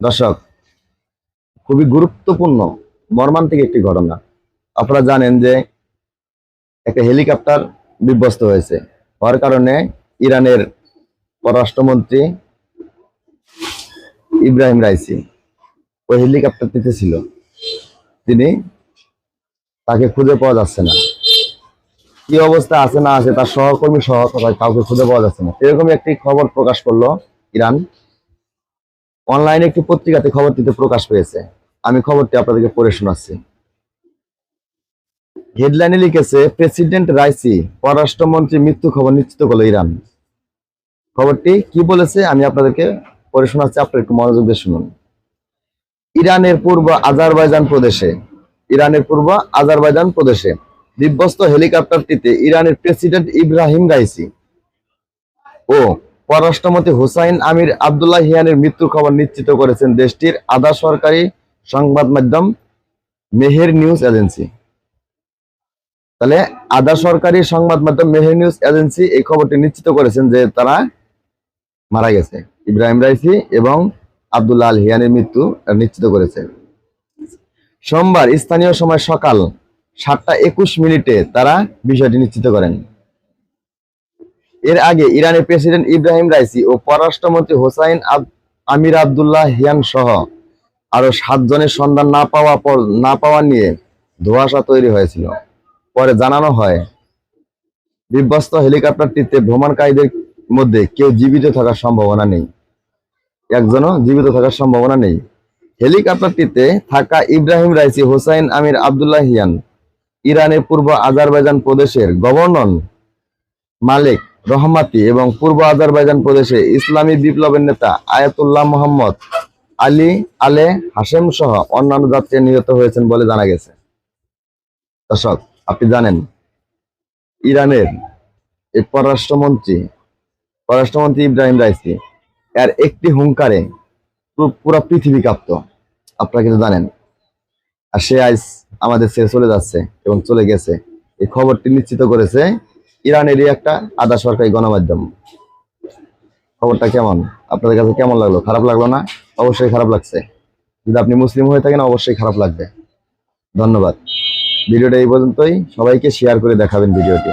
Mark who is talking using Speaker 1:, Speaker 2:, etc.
Speaker 1: দর্শক, খুবই গুরুত্বপূর্ণ মর্মান্তিক একটি ঘটনা। আপনারা জানেন যে একটা হেলিকপ্টার বিধ্বস্ত হয়েছে, হওয়ার কারণে ইরানের পররাষ্ট্রমন্ত্রী ইব্রাহিম রাইসি ওই হেলিকপ্টারটিতে ছিল। তিনি তাকে খুঁজে পাওয়া যাচ্ছে না। কি অবস্থা আছে না আছে তার সহকর্মী সহ কাউকে খুঁজে পাওয়া যাচ্ছে না, এরকমই একটি খবর প্রকাশ করলো ইরান। অনলাইনে একটি পত্রিকাতে খবরটিতে প্রকাশ পেয়েছে। আমি খবরটি আপনাদেরকে পড়ে শোনাচ্ছি। হেডলাইনে লিখেছে, প্রেসিডেন্ট রাইসি পররাষ্ট্রমন্ত্রী মৃত্যু খবর নিশ্চিত করলো ইরান। খবরটি কি বলেছে আমি আপনাদেরকে পড়ে শোনাচ্ছি, আপনারা একটু মনোযোগ দিয়ে শুনুন। ইরানের পূর্ব আজারবাইজান প্রদেশে বিধ্বস্ত হেলিকপ্টারটিতে ইরানের প্রেসিডেন্ট ইব্রাহিম রাইসি ও পররাষ্ট্রমন্ত্রী হুসাইন আমির আবদুল্লাহিয়ানের মৃত্যুর খবর নিশ্চিত করেছেন দেশটির আধা সরকারি সংবাদ মাধ্যম মেহের নিউজ এজেন্সি। তাহলে আধা সরকারি সংবাদ মাধ্যম মেহের নিউজ এজেন্সি এই খবরটি নিশ্চিত করেছেন যে তারা মারা গেছে। ইব্রাহিম রাইসি এবং আবদুল্লাহ আল হিয়ানের মৃত্যু নিশ্চিত করেছে। সোমবার স্থানীয় সময় সকাল 7:21 তারা বিষয়টি নিশ্চিত করেন। এর আগে ইরানের প্রেসিডেন্ট ইব্রাহিম রাইসি ও পররাষ্ট্রমন্ত্রী হোসাইন আমির আবদুল্লাহ হিয়ান সহ আরো 7 জনের সন্ধান না পাওয়া নিয়ে ধোঁয়াশা তৈরি হয়েছিল। পরে জানানো হয়, বিধ্বস্ত হেলিকপ্টারটিতে ভ্রমণকারীদের মধ্যে কেউ জীবিত থাকার সম্ভাবনা নেই। একজনও জীবিত থাকার সম্ভাবনা নেই। হেলিকপ্টারটিতে থাকা ইব্রাহিম রাইসি, হোসাইন আমির আবদুল্লাহিয়ান ইরানের পূর্ব আজারবাইজান প্রদেশের গভর্নর মালিক রহমাতি এবং পূর্ব আজারবাইজান প্রদেশে ইসলামী বিপ্লবের নেতা আয়াতুল্লাহ মোহাম্মদ আলী আলে হাশেম সহ অন্যান্য যাত্রী নিহত হয়েছেন বলে জানা গেছে। দর্শক, আপনি জানেন ইরানের এই পররাষ্ট্রমন্ত্রী ইব্রাহিম রাইসি এর একটি হুঙ্কারে পুরো পৃথিবী কাঁপত, আপনারা কিন্তু জানেন। আর সে আজ আমাদের ছেড়ে চলে যাচ্ছে এবং চলে গেছে। এই খবরটি নিশ্চিত করেছে ইরানেরই একটা আধা সরকারি গণমাধ্যম। খবরটা কেমন, আপনাদের কাছে কেমন লাগলো? খারাপ লাগলো না? অবশ্যই খারাপ লাগছে। যদি আপনি মুসলিম হয়ে থাকেন অবশ্যই খারাপ লাগবে। ধন্যবাদ। ভিডিওটা এই পর্যন্তই। সবাইকে শেয়ার করে দেখাবেন ভিডিওটি।